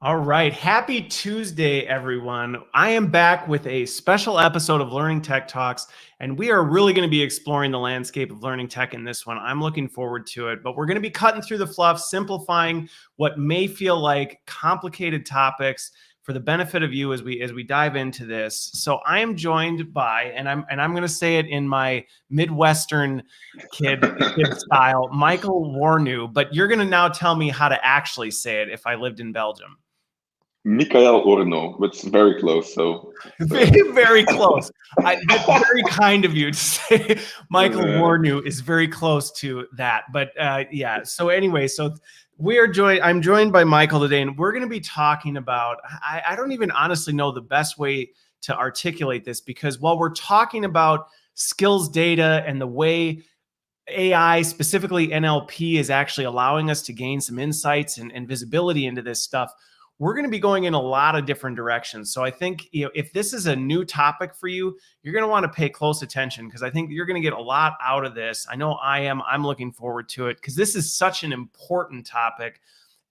All right. Happy Tuesday, everyone. I am back with a special episode of Learning Tech Talks, and we are really going to be exploring the landscape of learning tech in this one. I'm looking forward to it, but we're going to be cutting through the fluff, simplifying what may feel like complicated topics for the benefit of you as we dive into this. So I am joined by, and I'm going to say it in my Midwestern kid style, Mikael Wornoo, but you're going to now tell me how to actually say it if I lived in Belgium. Mikael Wornoo, but it's very close. So very close. That's very kind of you to say. Mikael Wornoo is very close to that. But yeah. So anyway, so I'm joined by Mikael today, and we're going to be talking about. I don't even honestly know the best way to articulate this, because while we're talking about skills data and the way AI, specifically NLP, is actually allowing us to gain some insights and visibility into this stuff, we're going to be going in a lot of different directions. So I think, if this is a new topic for you, you're going to want to pay close attention, because I think you're going to get a lot out of this. I know I am. I'm looking forward to it, because this is such an important topic.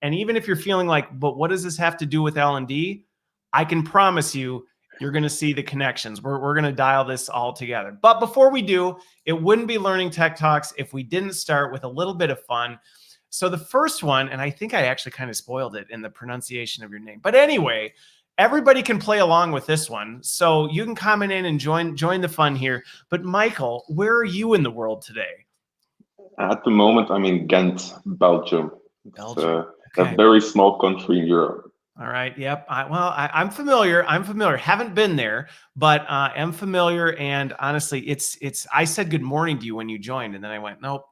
And even if you're feeling like, but what does this have to do with L&D? I can promise you, you're going to see the connections. We're going to dial this all together. But before we do, it wouldn't be Learning Tech Talks if we didn't start with a little bit of fun. So the first one, and I think I actually kind of spoiled it in the pronunciation of your name. But anyway, everybody can play along with this one. So you can comment in and join the fun here. But Mikael, where are you in the world today? At the moment, I'm in Ghent, Belgium. Belgium. A very small country in Europe. All right. Yep. I'm familiar. Haven't been there, but am familiar. And honestly, I said good morning to you when you joined, and then I went, nope,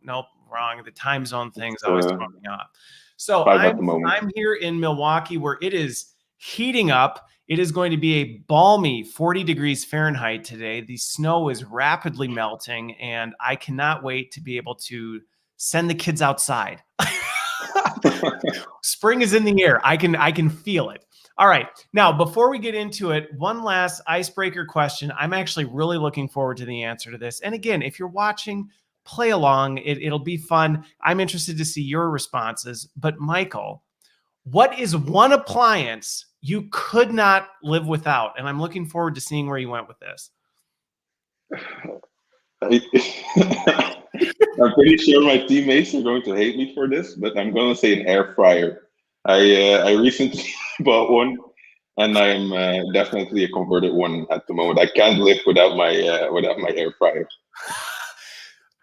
wrong. The time zone thing's always throwing me off. So I'm here in Milwaukee, where it is heating up. It is going to be a balmy 40 degrees Fahrenheit today. The snow is rapidly melting, and I cannot wait to be able to send the kids outside. Spring is in the air. I can feel it. All right. Now, before we get into it, one last icebreaker question. I'm actually really looking forward to the answer to this. And again, if you're watching, play along. It'll be fun. I'm interested to see your responses. But Mikael, what is one appliance you could not live without? And I'm looking forward to seeing where you went with this. I'm pretty sure my teammates are going to hate me for this, but I'm going to say an air fryer. I recently bought one, and I'm definitely a converted one at the moment. I can't live without my air fryer.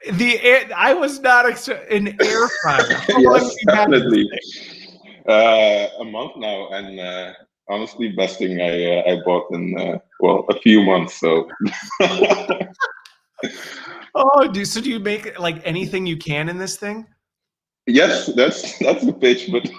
I was not an air fryer. Yes, definitely. A month now, and honestly, best thing I bought in a few months. So. Oh, so do you make like anything you can in this thing? Yes, that's the pitch, but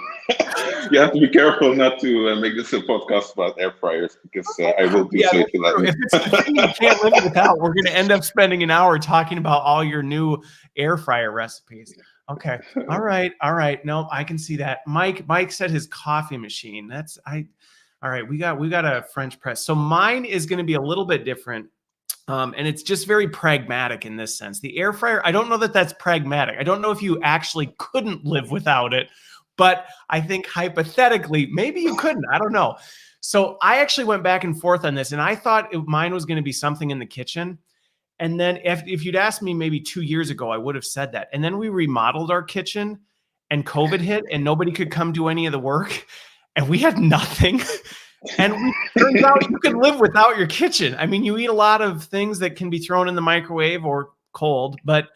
you have to be careful not to make this a podcast about air fryers, because I will do so if you let me. If it's the thing you can't live without, we're going to end up spending an hour talking about all your new air fryer recipes. Okay. All right. No, I can see that. Mike said his coffee machine. All right. We got a French press. So mine is going to be a little bit different. And it's just very pragmatic in this sense. The air fryer, I don't know that that's pragmatic. I don't know if you actually couldn't live without it, but I think hypothetically, maybe you couldn't. I don't know. So I actually went back and forth on this, and I thought mine was going to be something in the kitchen. And then if you'd asked me maybe 2 years ago, I would have said that. And then we remodeled our kitchen, and COVID hit, and nobody could come do any of the work, and we had nothing. And it turns out you can live without your kitchen. I mean, you eat a lot of things that can be thrown in the microwave or cold, but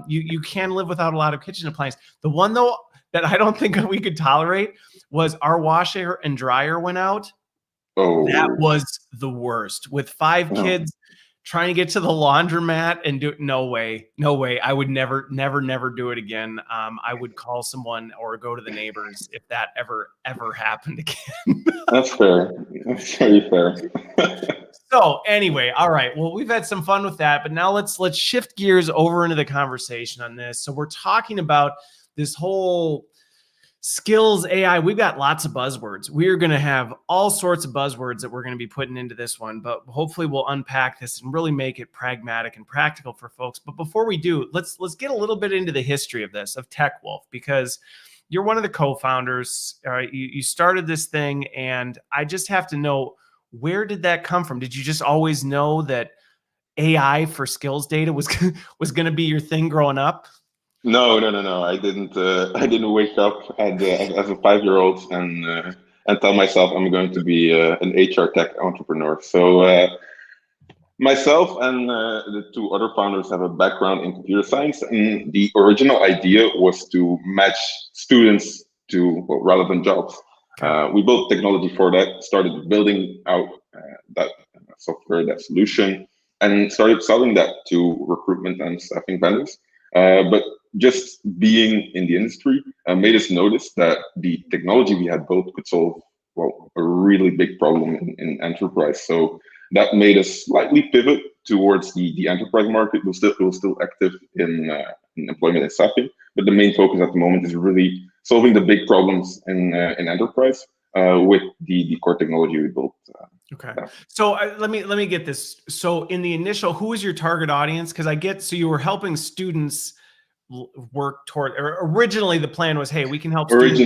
you can live without a lot of kitchen appliances. The one, though, that I don't think we could tolerate was our washer and dryer went out. Oh. That was the worst. With 5 kids trying to get to the laundromat and do it. No way. I would never do it again. I would call someone or go to the neighbors if that ever happened again. That's fair. That's very fair. So anyway, all right. Well, we've had some fun with that, but now let's shift gears over into the conversation on this. So we're talking about this whole skills AI. We've got lots of buzzwords. We're going to have all sorts of buzzwords that we're going to be putting into this one, but hopefully we'll unpack this and really make it pragmatic and practical for folks. But before we do, let's get a little bit into the history of this, of Techwolf, because you're one of the co-founders. You started this thing, and I just have to know, where did that come from? Did you just always know that AI for skills data was going to be your thing growing up? No. I didn't. I didn't wake up as a 5-year-old and tell myself I'm going to be an HR tech entrepreneur. So myself and the two other founders have a background in computer science, and the original idea was to match students to relevant jobs. Okay. We built technology for that, started building out that software, that solution, and started selling that to recruitment and staffing vendors. But just being in the industry made us notice that the technology we had built could solve a really big problem in enterprise. So that made us slightly pivot towards the enterprise market. We're still active in employment and staffing, but the main focus at the moment is really solving the big problems in enterprise with the core technology we built. Okay. So let me get this. So in the initial, who was your target audience? Because so you were helping students work toward, or originally the plan was, hey, we can help students.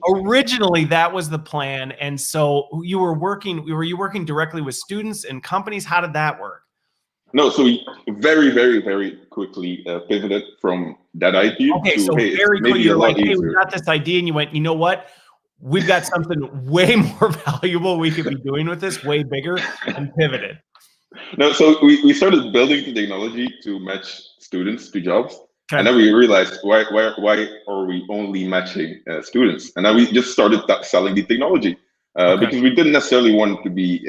Originally that was the plan. And so were you working directly with students and companies? How did that work? No, so we very, very, very quickly pivoted from that idea to, so hey, very quickly you're like, easier. Hey, we got this idea, and you went, you know what? We've got something way more valuable we could be doing with this, way bigger, and pivoted. No, so we started building the technology to match students to jobs. Okay. And then we realized, why are we only matching students? And then we just started selling the technology because we didn't necessarily want to be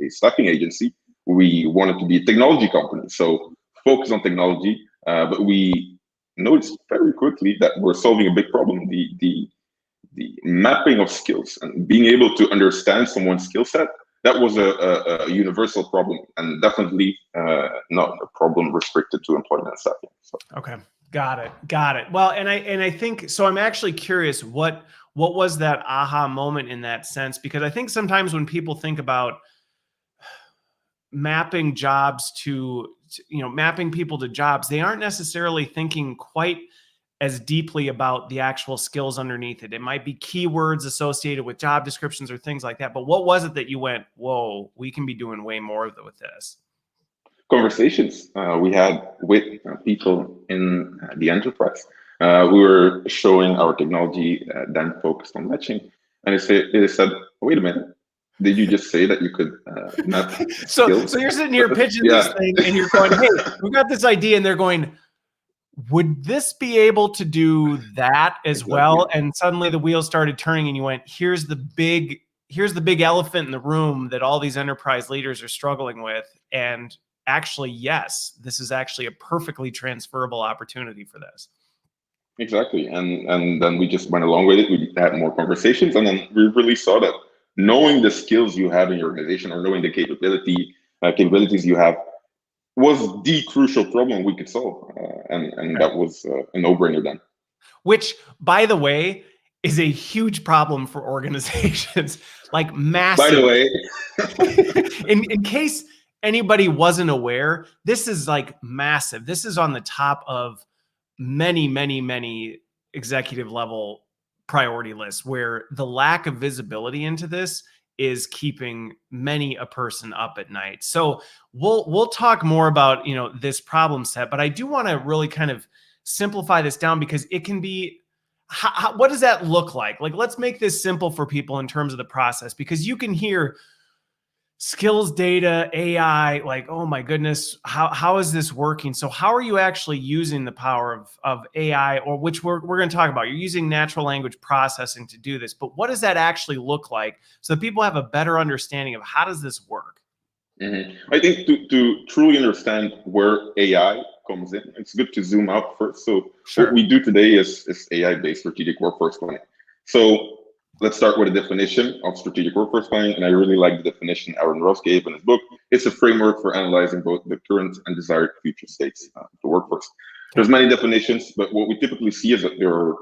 a staffing agency. We wanted to be a technology company. So focus on technology, but we noticed very quickly that we're solving a big problem, the mapping of skills and being able to understand someone's skill set. That was a universal problem, and definitely not a problem restricted to employment and staffing. So. Okay, got it. Well, and I think so. I'm actually curious, what was that aha moment in that sense? Because I think sometimes when people think about mapping jobs mapping people to jobs, they aren't necessarily thinking quite as deeply about the actual skills underneath it. It might be keywords associated with job descriptions or things like that. But what was it that you went, whoa, we can be doing way more with this? Conversations we had with people in the enterprise. We were showing our technology then focused on matching. And it said, wait a minute, did you just say that you could map skills? So you're sitting here pitching this thing and you're going, hey, we got this idea, and they're going, would this be able to do that as well? And suddenly the wheels started turning, and you went, here's the big elephant in the room that all these enterprise leaders are struggling with. And actually, yes, this is actually a perfectly transferable opportunity for this. Exactly. And then we just went along with it. We had more conversations, and then we really saw that knowing the skills you have in your organization, or knowing the capabilities you have, was the crucial problem we could solve. And that was a no-brainer then. Which, by the way, is a huge problem for organizations, like massive. By the way, in case anybody wasn't aware, this is like massive. This is on the top of many, many, many executive level priority lists, where the lack of visibility into this is keeping many a person up at night. So we'll talk more about, this problem set, but I do want to really kind of simplify this down, because it can be, what does that look like? Like, let's make this simple for people in terms of the process, because you can hear skills data, AI, like, oh my goodness, how is this working? So how are you actually using the power of AI, or which we're going to talk about? You're using natural language processing to do this, but what does that actually look like, so that people have a better understanding of how does this work? Mm-hmm. I think to truly understand where AI comes in, it's good to zoom out first. So what we do today is AI-based strategic workforce planning. So let's start with a definition of strategic workforce planning. And I really like the definition Aaron Ross gave in his book. It's a framework for analyzing both the current and desired future states of the workforce. There's many definitions, but what we typically see is that there are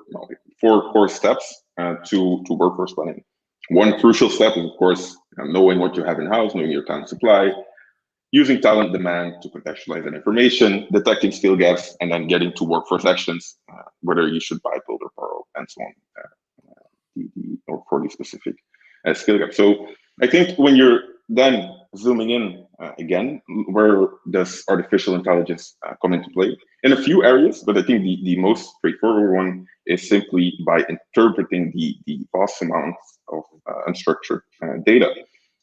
4 core steps to workforce planning. One crucial step is, of course, knowing what you have in-house, knowing your talent supply, using talent demand to contextualize that information, detecting skill gaps, and then getting to workforce actions, whether you should buy, build, or borrow. and so on, or for the specific skill gap. So I think when you're then zooming in again, where does artificial intelligence come into play? In a few areas, but I think the most straightforward one is simply by interpreting the vast amounts of unstructured data.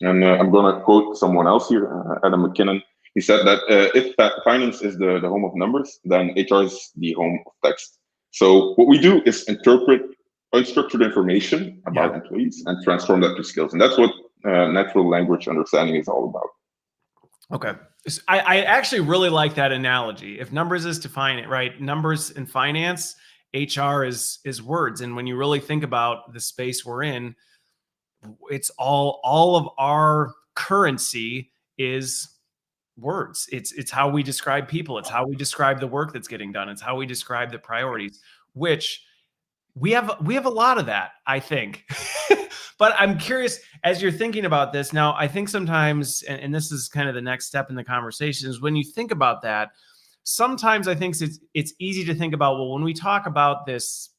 And I'm going to quote someone else here, Adam McKinnon. He said that if finance is the home of numbers, then HR is the home of text. So what we do is interpret unstructured information about employees and transform that to skills. And that's what natural language understanding is all about. Okay. I actually really like that analogy. If numbers is to find right? Numbers in finance, HR is words. And when you really think about the space we're in, it's all of our currency is words. It's how we describe people. It's how we describe the work that's getting done. It's how we describe the priorities, which we have a lot of that, I think. But I'm curious, as you're thinking about this now, I think sometimes, and this is kind of the next step in the conversation, is when you think about that, sometimes I think it's easy to think about, well, when we talk about this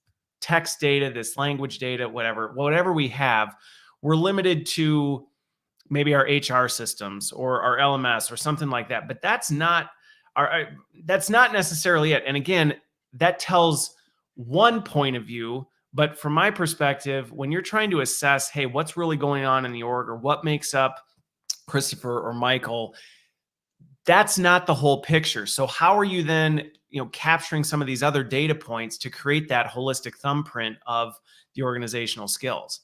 text data, this language data, whatever we have, we're limited to maybe our HR systems or our LMS or something like that. But that's not necessarily it. And again, that tells one point of view. But from my perspective, when you're trying to assess, hey, what's really going on in the org or what makes up Christopher or Michael, that's not the whole picture. So how are you then, capturing some of these other data points to create that holistic thumbprint of the organizational skills?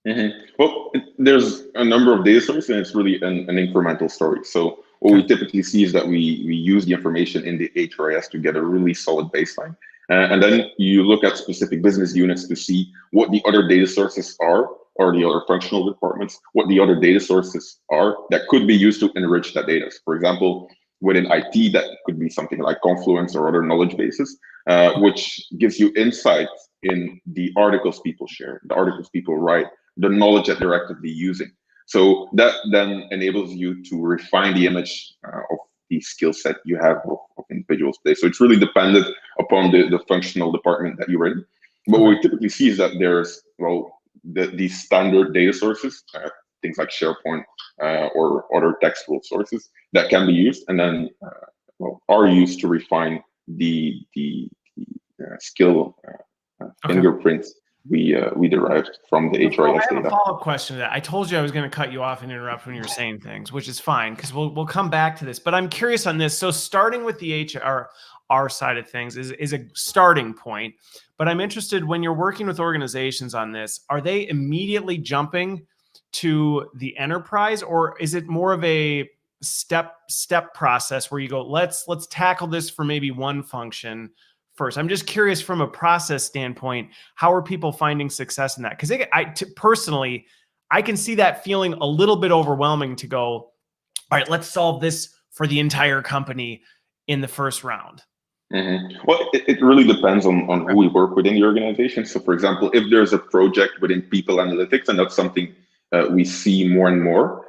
Mm-hmm. Well, there's a number of data sources, and it's really an incremental story. So what we typically see is that we use the information in the HRIS to get a really solid baseline. And then you look at specific business units to see what the other data sources are, or the other functional departments, what the other data sources are that could be used to enrich that data. So for example, within IT, that could be something like Confluence or other knowledge bases, which gives you insight in the articles people share, the articles people write, the knowledge that they're actively using. So that then enables you to refine the image of the skill set you have of individuals today. So it's really dependent upon the functional department that you're in. But what we typically see is that there's, these standard data sources, things like SharePoint or other textual sources that can be used and then are used to refine the skill fingerprints we derived from the HRIS data. I have a follow-up question to that. I told you I was going to cut you off and interrupt when you were saying things, which is fine because we'll come back to this. But I'm curious on this. So starting with the HR side of things is a starting point. But I'm interested when you're working with organizations on this, are they immediately jumping to the enterprise, or is it more of a step process where you go, let's tackle this for maybe one function first? I'm just curious from a process standpoint, how are people finding success in that? Because personally, I can see that feeling a little bit overwhelming to go, all right, let's solve this for the entire company in the first round. Mm-hmm. Well, it really depends on who we work with in the organization. So for example, if there's a project within people analytics, and that's something we see more and more,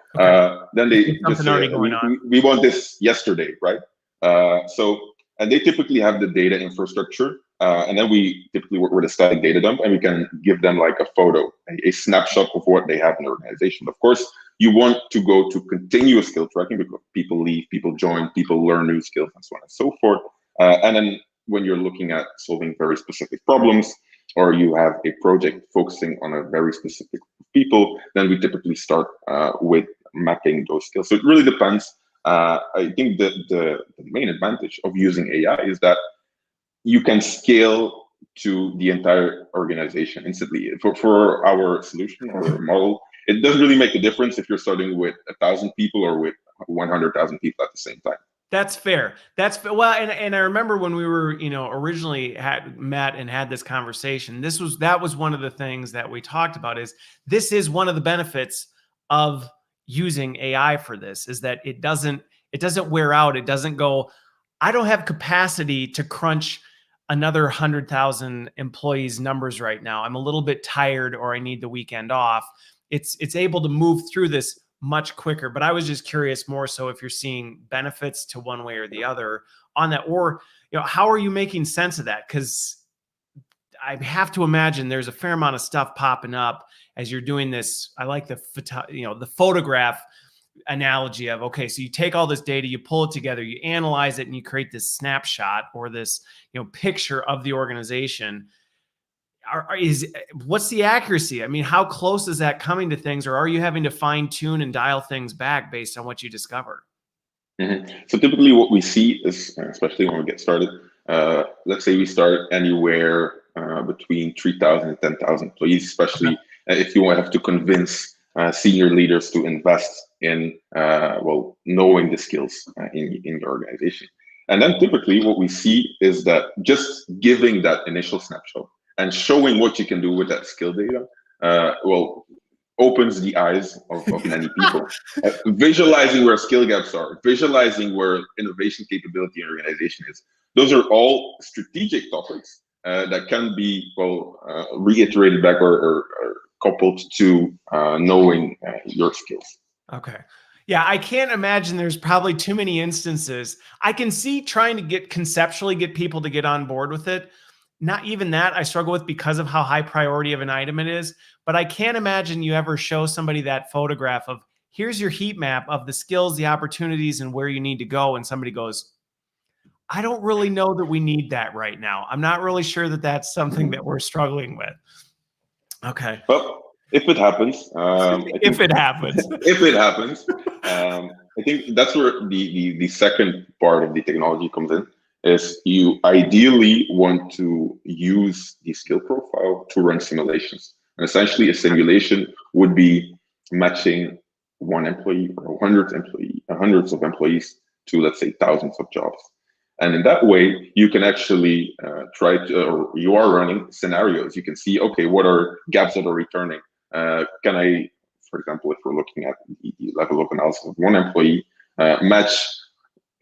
then they just say, we want this yesterday, right? And they typically have the data infrastructure, and then we typically work with a static data dump, and we can give them like a photo, a snapshot of what they have in the organization. Of course, you want to go to continuous skill tracking because people leave, people join, people learn new skills, and so on and so forth. And then when you're looking at solving very specific problems, or you have a project focusing on a very specific people, then we typically start with mapping those skills. So it really depends. I think that the main advantage of using AI is that you can scale to the entire organization instantly. For our solution or model, it doesn't really make a difference if you're starting with 1,000 people or with 100,000 people at the same time. That's fair. Well, and I remember when we were, originally had met and had this conversation, that was one of the things that we talked about. Is this is one of the benefits of using AI for this, is that it doesn't wear out. It doesn't go, I don't have capacity to crunch another 100,000 employees numbers right now. I'm a little bit tired, or I need the weekend off. It's able to move through this much quicker. But I was just curious more so if you're seeing benefits to one way or the other on that, or how are you making sense of that? Because I have to imagine there's a fair amount of stuff popping up as you're doing this. I like the photograph analogy of, okay, so you take all this data, you pull it together, you analyze it, and you create this snapshot or this picture of the organization. What's the accuracy? I mean, how close is that coming to things, or are you having to fine tune and dial things back based on what you discover? So typically what we see is, especially when we get started, let's say we start anywhere between 3,000 and 10,000 employees, especially if you have to convince senior leaders to invest in, knowing the skills in your organization. And then typically what we see is that just giving that initial snapshot and showing what you can do with that skill data, opens the eyes of many people. Visualizing where skill gaps are, visualizing where innovation capability in organization is. Those are all strategic topics that can be reiterated back or coupled to knowing your skills. Okay. Yeah, I can't imagine there's probably too many instances. I can see trying to conceptually get people to get on board with it. Not even that I struggle with because of how high priority of an item it is. But I can't imagine you ever show somebody that photograph of, here's your heat map of the skills, the opportunities, and where you need to go. And somebody goes, I don't really know that we need that right now. I'm not really sure that that's something that we're struggling with. Okay. Well, if it happens, if it happens, I think that's where the second part of the technology comes in. Is you ideally want to use the skill profile to run simulations. And essentially a simulation would be matching one employee or hundreds of employees to, let's say, thousands of jobs. And in that way, you can actually you are running scenarios. You can see, okay, what are gaps that are returning? Can I, for example, if we're looking at the level of analysis of one employee, match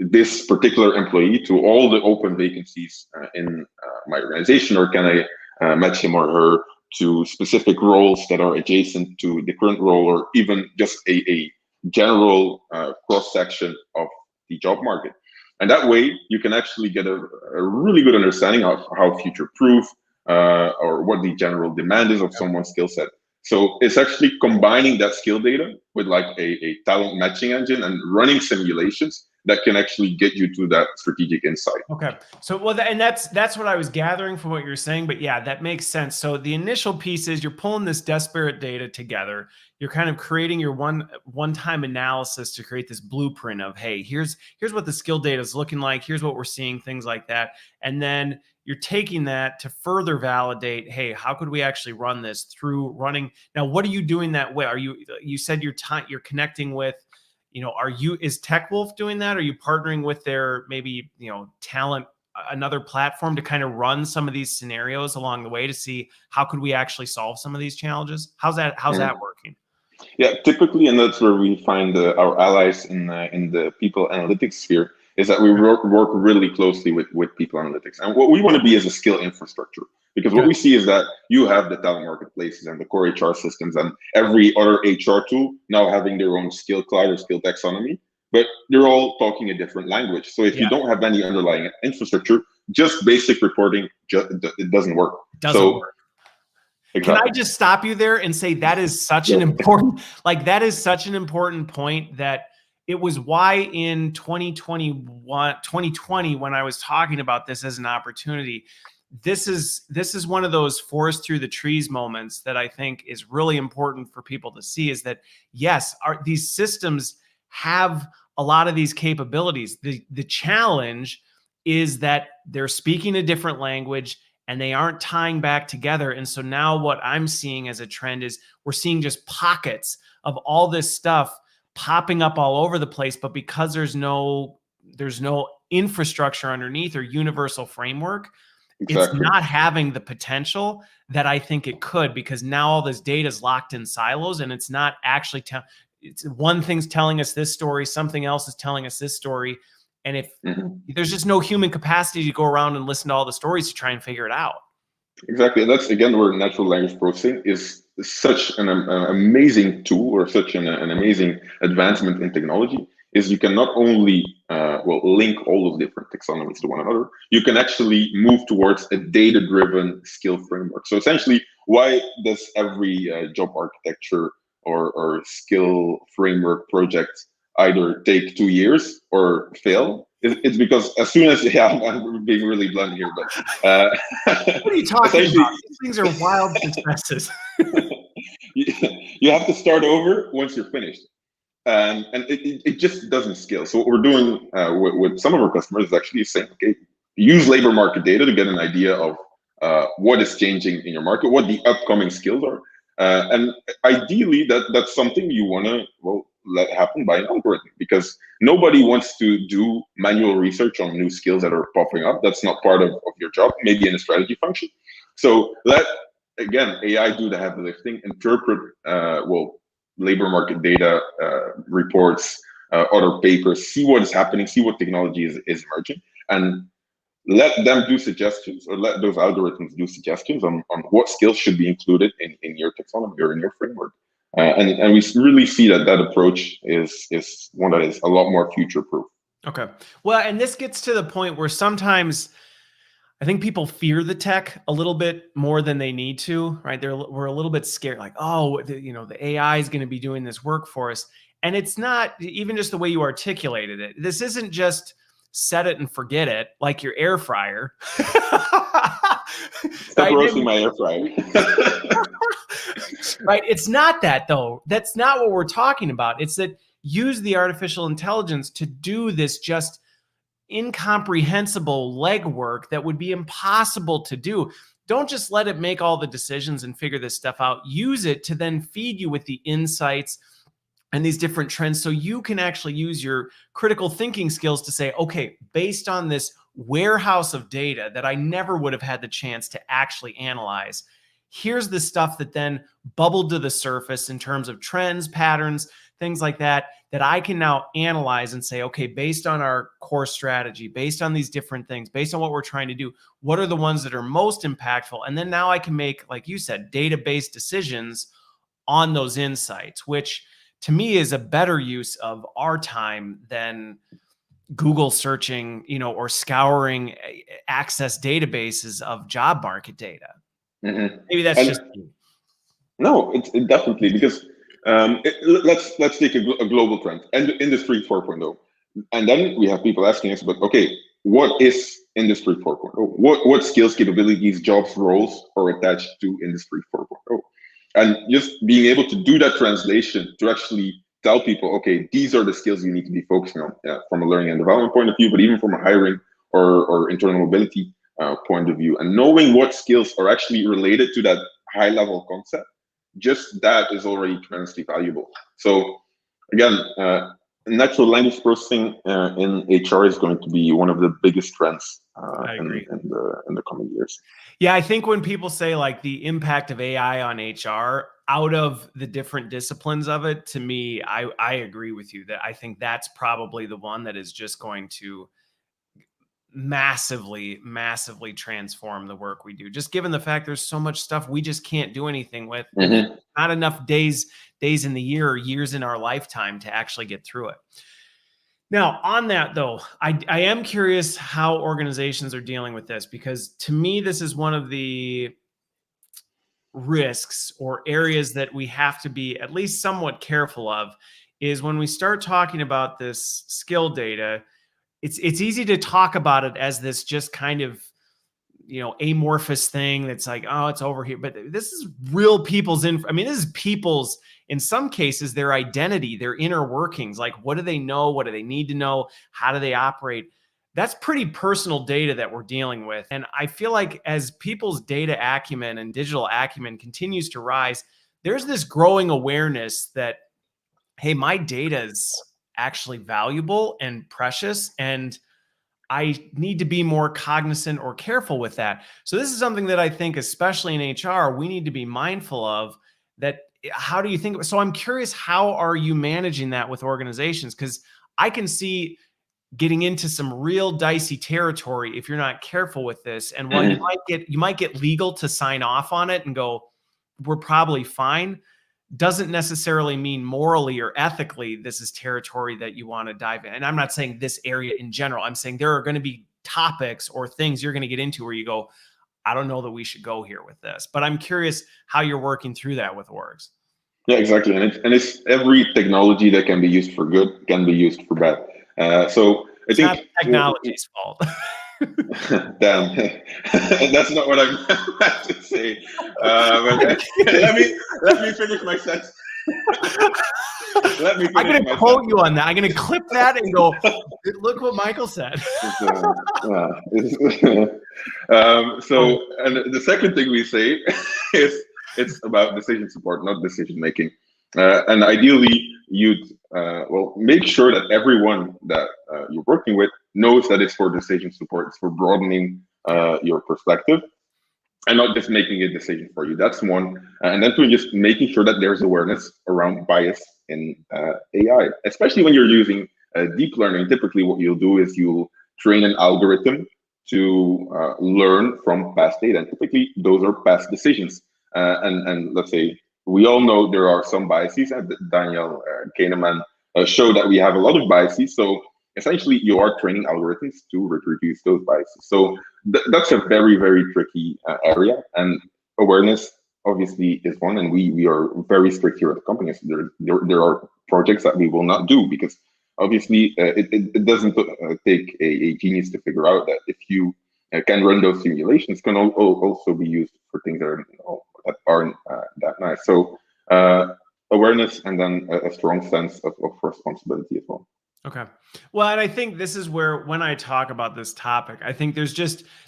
this particular employee to all the open vacancies in my organization, or can I match him or her to specific roles that are adjacent to the current role, or even just a general cross-section of the job market. And that way, you can actually get a really good understanding of how future-proof or what the general demand is of someone's skill set. So it's actually combining that skill data with like a talent matching engine and running simulations that can actually get you to that strategic insight. Okay. So, and that's what I was gathering from what you're saying, but yeah, that makes sense. So the initial piece is you're pulling this disparate data together. You're kind of creating your one-time analysis to create this blueprint of, hey, here's what the skill data is looking like. Here's what we're seeing, things like that. And then you're taking that to further validate, hey, how could we actually run this through running? Now, what are you doing that way? You said you're connecting with, is Techwolf doing that? Are you partnering with their maybe, talent, another platform to kind of run some of these scenarios along the way to see how could we actually solve some of these challenges? How's that working? Yeah, typically, and that's where we find our allies in the people analytics sphere, is that we work really closely with people analytics. And what we want to be is a skill infrastructure. Because what we see is that you have the talent marketplaces and the core HR systems and every other HR tool now having their own skill cloud or skill taxonomy, but they're all talking a different language. So if you don't have any underlying infrastructure, just basic reporting, it doesn't work. Doesn't work. Exactly. Can I just stop you there and say that is such an important, point that it was why in 2020, when I was talking about this as an opportunity, this is one of those forest through the trees moments that I think is really important for people to see, is that yes, these systems have a lot of these capabilities. The challenge is that they're speaking a different language and they aren't tying back together. And so now what I'm seeing as a trend is we're seeing just pockets of all this stuff popping up all over the place, but because there's no infrastructure underneath or universal framework, it's not having the potential that I think it could, because now all this data is locked in silos and it's not actually it's one thing's telling us this story, something else is telling us this story. And if there's just no human capacity to go around and listen to all the stories to try and figure it out. Exactly. That's again where natural language processing is such an amazing tool, or such an amazing advancement in technology, is you can not only link all of different taxonomies to one another, you can actually move towards a data-driven skill framework. So essentially, why does every job architecture or skill framework project either take 2 years or fail? It's because as soon as, yeah, I'm being really blunt here, but what are you talking about? These things are wild successes. You have to start over once you're finished. And it just doesn't scale. So what we're doing with some of our customers is actually saying, okay, use labor market data to get an idea of what is changing in your market, what the upcoming skills are. And ideally, that's something you want to let happen by an algorithm, because nobody wants to do manual research on new skills that are popping up. That's not part of your job, maybe in a strategy function. So let, again, AI do the heavy lifting, interpret, labor market data, reports, other papers, see what is happening, see what technology is emerging, and let them do suggestions, or let those algorithms do suggestions on what skills should be included in your taxonomy or in your framework. And we really see that approach is one that is a lot more future-proof. Okay. Well, and this gets to the point where sometimes I think people fear the tech a little bit more than they need to, right? We're a little bit scared, like, oh, the AI is going to be doing this work for us. And it's not even just the way you articulated it. This isn't just set it and forget it, like your air fryer. Stop roasting my air fryer. Right? It's not that, though. That's not what we're talking about. It's that use the artificial intelligence to do this just incomprehensible legwork that would be impossible to do. Don't just let it make all the decisions and figure this stuff out. Use it to then feed you with the insights and these different trends, so you can actually use your critical thinking skills to say, okay, based on this warehouse of data that I never would have had the chance to actually analyze, here's the stuff that then bubbled to the surface in terms of trends, patterns, things like that, that I can now analyze and say, okay, based on our core strategy, based on these different things, based on what we're trying to do, what are the ones that are most impactful? And then now I can make, like you said, data-based decisions on those insights, which to me is a better use of our time than Google searching, or scouring access databases of job market data. Mm-hmm. Maybe that's just me. No, it definitely, because let's take a global trend and industry 4.0, and then we have people asking us, but okay, what is industry 4.0? What skills, capabilities, jobs, roles are attached to industry 4.0? And just being able to do that translation to actually tell people, okay, these are the skills you need to be focusing on from a learning and development point of view, but even from a hiring or internal mobility point of view, and knowing what skills are actually related to that high level concept, just that is already tremendously valuable. So again, natural language processing in HR is going to be one of the biggest trends in the coming years. Yeah, I think when people say like the impact of AI on HR out of the different disciplines of it, to me, I agree with you that I think that's probably the one that is just going to massively transform the work we do, just given the fact there's so much stuff we just can't do anything with. Mm-hmm. Not enough days in the year or years in our lifetime to actually get through it. Now, on that though, I am curious how organizations are dealing with this, because to me, this is one of the risks or areas that we have to be at least somewhat careful of, is when we start talking about this skill data. It's easy to talk about it as this just kind of, amorphous thing that's like, oh, it's over here. But this is real people's this is people's, in some cases, their identity, their inner workings. Like, what do they know? What do they need to know? How do they operate? That's pretty personal data that we're dealing with. And I feel like as people's data acumen and digital acumen continues to rise, there's this growing awareness that, hey, my data is actually valuable and precious, and I need to be more cognizant or careful with that. So this is something that I think, especially in HR, we need to be mindful of. That, how do you think? So I'm curious, how are you managing that with organizations? Because I can see getting into some real dicey territory if you're not careful with this. And while you might get legal to sign off on it and go, we're probably fine, doesn't necessarily mean morally or ethically this is territory that you want to dive in. And I'm not saying this area in general. I'm saying there are going to be topics or things you're going to get into where you go, I don't know that we should go here with this. But I'm curious how you're working through that with orgs. Yeah, exactly. And it's every technology that can be used for good can be used for bad. So I It's think not technology's fault. damn, that's not what I meant to say. But let me finish my sentence. I'm going to quote you on that. I'm going to clip that and go, look what Michael said. And the second thing we say is it's about decision support, not decision making. And ideally, you'd make sure that everyone that you're working with knows that it's for decision support. It's for broadening your perspective, and not just making a decision for you. That's one. And then just making sure that there's awareness around bias in AI, especially when you're using deep learning. Typically, what you'll do is you'll train an algorithm to learn from past data. And typically, those are past decisions. And let's say we all know there are some biases. Daniel Kahneman showed that we have a lot of biases. So essentially, you are training algorithms to reproduce those biases. So that's a very, very tricky area. And awareness obviously is one. And we are very strict here at the company. So there are projects that we will not do because obviously it doesn't take a genius to figure out that if you can run those simulations, can also be used for things that aren't that nice. So awareness and then a strong sense of responsibility as well. Okay. Well, and I think this is where, when I talk about this topic, I think there's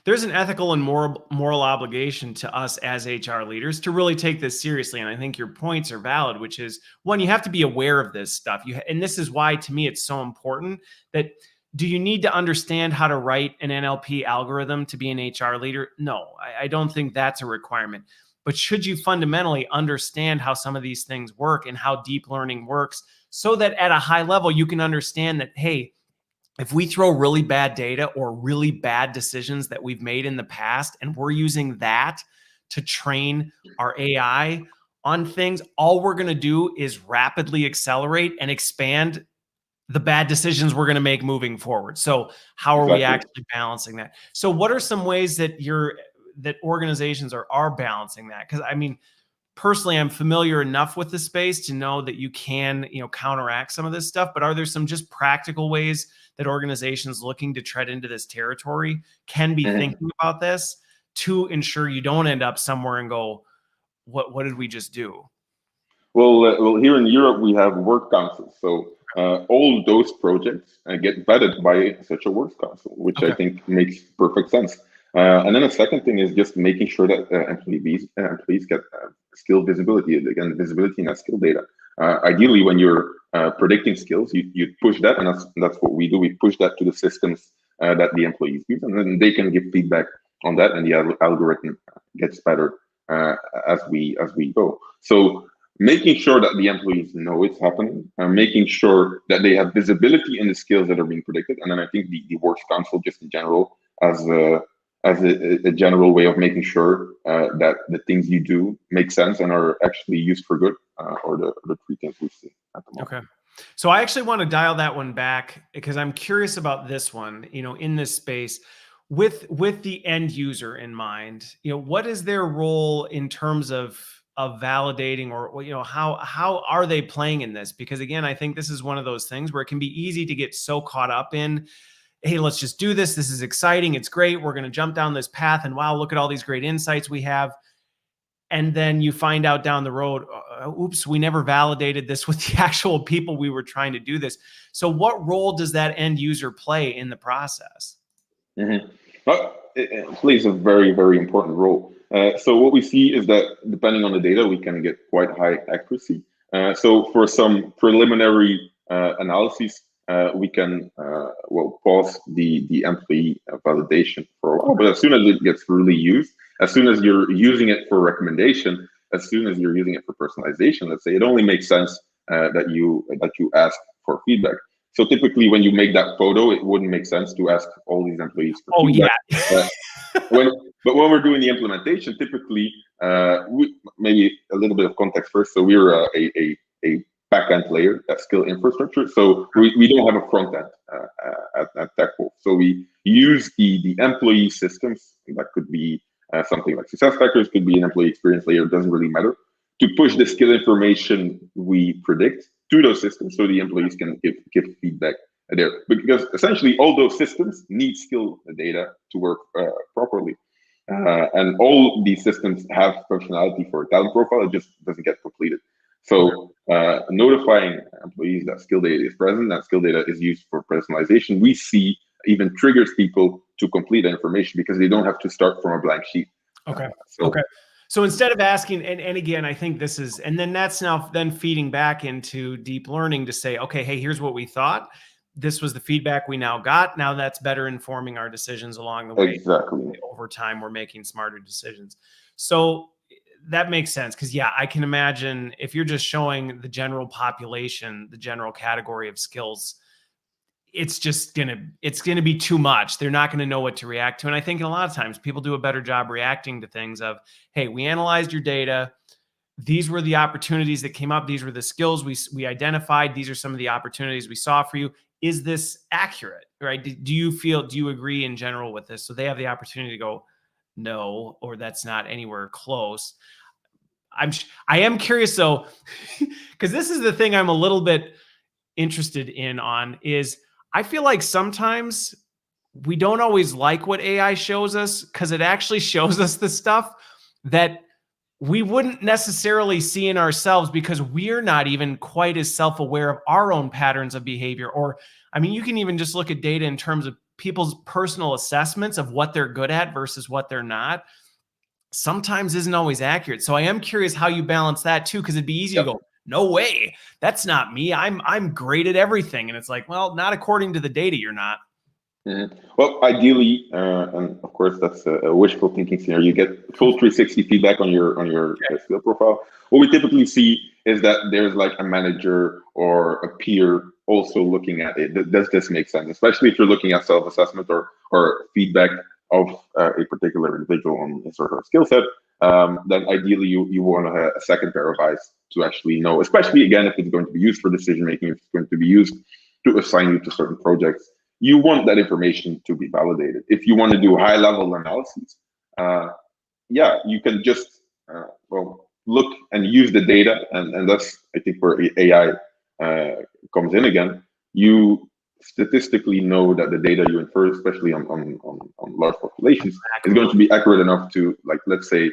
an ethical and moral obligation to us as HR leaders to really take this seriously. And I think your points are valid, which is, one, you have to be aware of this stuff. And this is why, to me, it's so important that, do you need to understand how to write an NLP algorithm to be an HR leader? No, I don't think that's a requirement. But should you fundamentally understand how some of these things work and how deep learning works, so that at a high level, you can understand that, hey, if we throw really bad data or really bad decisions that we've made in the past, and we're using that to train our AI on things, all we're going to do is rapidly accelerate and expand the bad decisions we're going to make moving forward. So how are we actually balancing that? So what are some ways that that organizations are balancing that? Because I mean, personally, I'm familiar enough with the space to know that you can, counteract some of this stuff. But are there some just practical ways that organizations looking to tread into this territory can be thinking about this to ensure you don't end up somewhere and go, what did we just do? Well, here in Europe, we have work councils. So all those projects get vetted by such a work council, which I think makes perfect sense. And then the second thing is just making sure that employees get skill visibility, again, visibility in that skill data. Ideally, when you're predicting skills, you push that, and that's what we do. We push that to the systems that the employees use, and then they can give feedback on that, and the algorithm gets better as we go. So making sure that the employees know it's happening, making sure that they have visibility in the skills that are being predicted, and then I think the Works Council, just in general, as a general way of making sure that the things you do make sense and are actually used for good, or the three things we see at the moment. Okay. So I actually want to dial that one back because I'm curious about this one, in this space with the end user in mind. What is their role in terms of validating, or how are they playing in this? Because again, I think this is one of those things where it can be easy to get so caught up in, hey, let's just do this. This is exciting. It's great. We're going to jump down this path, and wow, look at all these great insights we have. And then you find out down the road, oops, we never validated this with the actual people we were trying to do this. So what role does that end user play in the process? Well, it plays a very, very important role. So what we see is that depending on the data, we can get quite high accuracy. So for some preliminary analyses, we can pause the employee validation for a while. But as soon as it gets really used, as soon as you're using it for recommendation, as soon as you're using it for personalization, let's say, it only makes sense that you ask for feedback. So typically, when you make that photo, it wouldn't make sense to ask all these employees for Oh feedback. yeah. But when we're doing the implementation, typically, maybe a little bit of context first. So we're a backend layer, that skill infrastructure. So we don't have a front end at Techwolf. So we use the employee systems. That could be something like success factors, could be an employee experience layer, doesn't really matter, to push the skill information we predict to those systems so the employees can give feedback there. Because essentially all those systems need skill data to work properly. And all these systems have functionality for a talent profile, it just doesn't get completed. So notifying employees that skill data is present, that skill data is used for personalization, we see even triggers people to complete the information because they don't have to start from a blank sheet. Okay. So instead of asking, and again, I think this is, and then that's now then feeding back into deep learning to say, okay, hey, here's what we thought. This was the feedback we now got. Now that's better informing our decisions along the way. Exactly. Over time, we're making smarter decisions. So that makes sense because, yeah, I can imagine if you're just showing the general population, the general category of skills, it's gonna be too much. They're not gonna know what to react to. And I think a lot of times people do a better job reacting to things of, hey, we analyzed your data. These were the opportunities that came up. These were the skills we identified. These are some of the opportunities we saw for you. Is this accurate, right? Do you agree in general with this? So they have the opportunity to go, no, or that's not anywhere close. I am curious though, because this is the thing I'm a little bit interested in on is I feel like sometimes we don't always like what AI shows us because it actually shows us the stuff that we wouldn't necessarily see in ourselves because we're not even quite as self-aware of our own patterns of behavior. Or, I mean, you can even just look at data in terms of people's personal assessments of what they're good at versus what they're not. Sometimes isn't always accurate. So I am curious how you balance that too, because it'd be easy to go, no way, that's not me. I'm great at everything. And it's like, well, not according to the data, you're not. Mm-hmm. Well, ideally, and of course that's a wishful thinking scenario, you get full 360 feedback on your skill profile. What we typically see is that there's like a manager or a peer also looking at it. Does this make sense? Especially if you're looking at self-assessment or feedback of a particular individual on a sort of skill set. Then ideally you want to have a second pair of eyes to actually know, especially again, if it's going to be used for decision making, if it's going to be used to assign you to certain projects. You want that information to be validated. If you want to do high level analyses, yeah, you can just look and use the data, and that's I think where AI comes in again. You statistically know that the data you infer, especially on large populations, is going to be accurate enough to, like, let's say,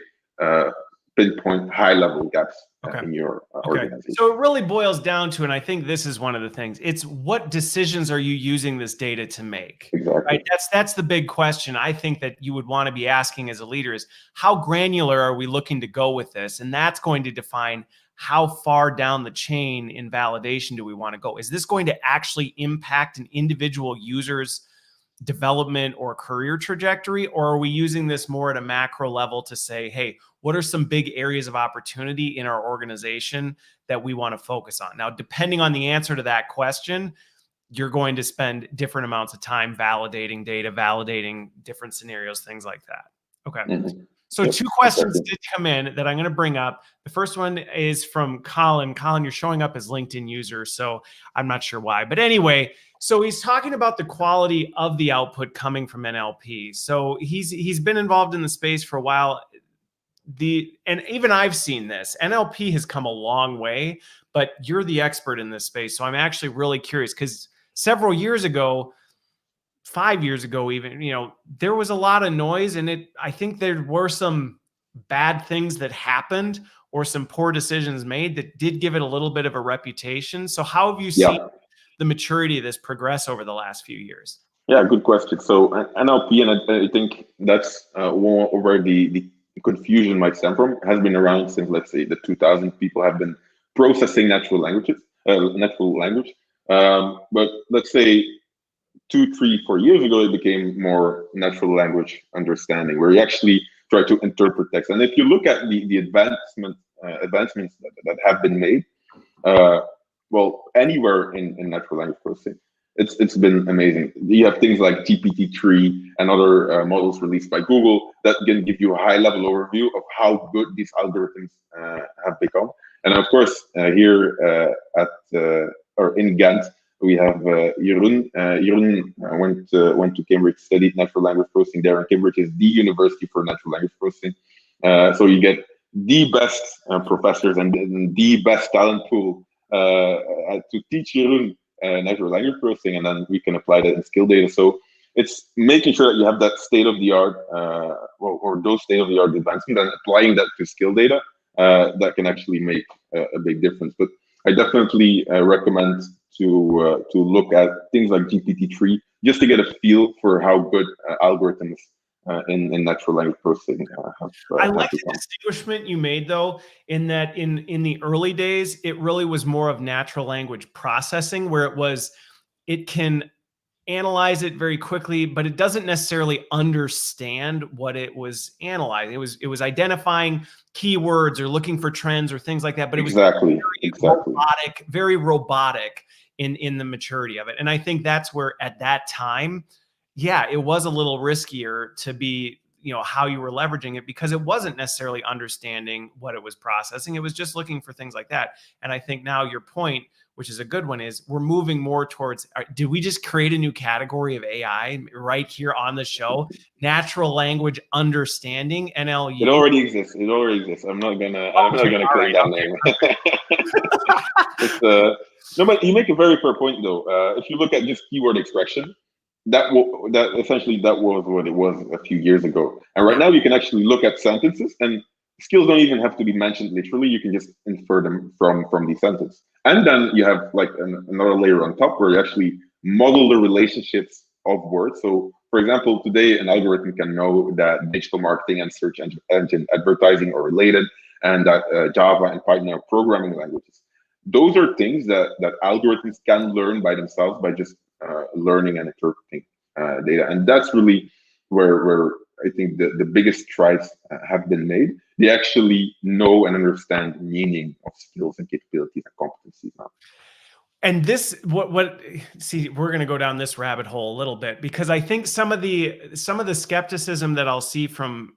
pinpoint high level gaps in your organization. So it really boils down to, and I think this is one of the things, it's what decisions are you using this data to make? Exactly. Right? That's the big question I think that you would want to be asking as a leader is how granular are we looking to go with this? And that's going to define how far down the chain in validation do we want to go? Is this going to actually impact an individual user's development or career trajectory, or are we using this more at a macro level to say, hey, what are some big areas of opportunity in our organization that we want to focus on? Now, depending on the answer to that question, you're going to spend different amounts of time validating data, validating different scenarios, things like that. Okay. Mm-hmm. So two questions did come in that I'm going to bring up. The first one is from Colin. Colin, you're showing up as LinkedIn user, so I'm not sure why. But anyway, so he's talking about the quality of the output coming from NLP. So he's been involved in the space for a while. And even I've seen this. NLP has come a long way, but you're the expert in this space. So I'm actually really curious because several years ago, 5 years ago, even, there was a lot of noise, and I think there were some bad things that happened or some poor decisions made that did give it a little bit of a reputation. So how have you seen the maturity of this progress over the last few years? Yeah, good question. So NLP, and I think that's where the confusion might stem from, has been around since, let's say, the 2000s. People have been processing natural language. But let's say 2, 3, 4 years ago, it became more natural language understanding, where you actually try to interpret text. And if you look at the advancements that have been made, well, anywhere in natural language processing, it's been amazing. You have things like GPT-3 and other models released by Google that can give you a high-level overview of how good these algorithms have become. And of course, here or in Ghent, we have Jeroen. Jeroen went to Cambridge, studied natural language processing there, and Cambridge is the university for natural language processing. So you get the best professors and the best talent pool to teach Jeroen natural language processing, and then we can apply that in skill data. So it's making sure that you have that state-of-the-art, or those state-of-the-art advancement, and applying that to skill data that can actually make a big difference. But I definitely recommend to look at things like GPT-3 just to get a feel for how good algorithms in natural language processing have I like become. the distinguishment you made, though, in that in the early days, it really was more of natural language processing, where it can analyze it very quickly, but it doesn't necessarily understand what it was analyzing. It was identifying keywords or looking for trends or things like that, but it was very robotic in the maturity of it. And I think that's where at that time, yeah, it was a little riskier to be, how you were leveraging it, because it wasn't necessarily understanding what it was processing. It was just looking for things like that. And I think now your point, which is a good one, is we're moving more towards, did we just create a new category of AI right here on the show? Natural language understanding, NLU. It already exists. I'm not gonna claim that name. No, but you make a very fair point, though. If you look at just keyword extraction, that essentially was what it was a few years ago. And right now you can actually look at sentences, and skills don't even have to be mentioned literally. You can just infer them from the sentence. And then you have like another layer on top where you actually model the relationships of words. So for example, today an algorithm can know that digital marketing and search engine advertising are related, and that Java and Python are programming languages. Those are things that algorithms can learn by themselves by just learning and interpreting data. And that's really where I think the biggest strides have been made. They actually know and understand meaning of skills and capabilities and competencies now. And this, see, we're going to go down this rabbit hole a little bit, because I think some of the skepticism that I'll see from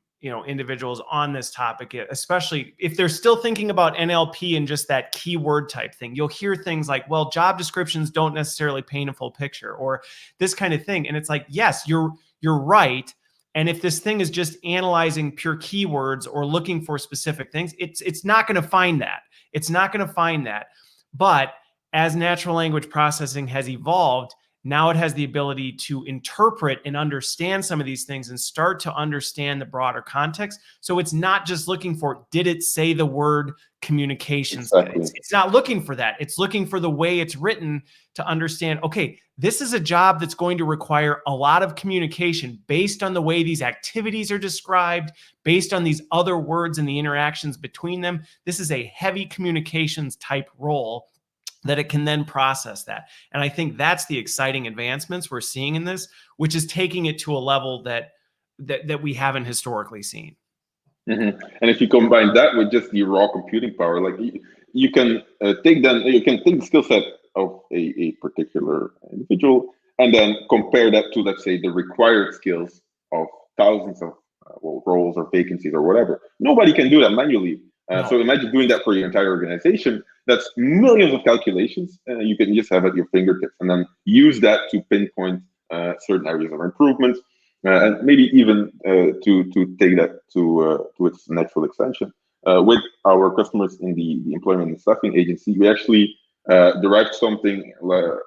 individuals on this topic, especially if they're still thinking about NLP and just that keyword type thing, you'll hear things like, well, job descriptions don't necessarily paint a full picture, or this kind of thing. And it's like, yes, you're right. And if this thing is just analyzing pure keywords or looking for specific things, it's not going to find that. It's not going to find that. But as natural language processing has evolved, now it has the ability to interpret and understand some of these things and start to understand the broader context. So it's not just looking for, did it say the word communications? Exactly. It's not looking for that. It's looking for the way it's written to understand, okay, this is a job that's going to require a lot of communication based on the way these activities are described, based on these other words and the interactions between them. This is a heavy communications type role that it can then process that. And I think that's the exciting advancements we're seeing in this, which is taking it to a level that we haven't historically seen. Mm-hmm. And if you combine that with just the raw computing power, like you can take the skill set of a particular individual and then compare that to, let's say, the required skills of thousands of roles or vacancies or whatever. Nobody can do that manually. No. So imagine doing that for your entire organization. That's millions of calculations you can just have at your fingertips, and then use that to pinpoint certain areas of improvement, and maybe even to take that to its natural extension. With our customers in the employment and staffing agency, we actually derived something. Well,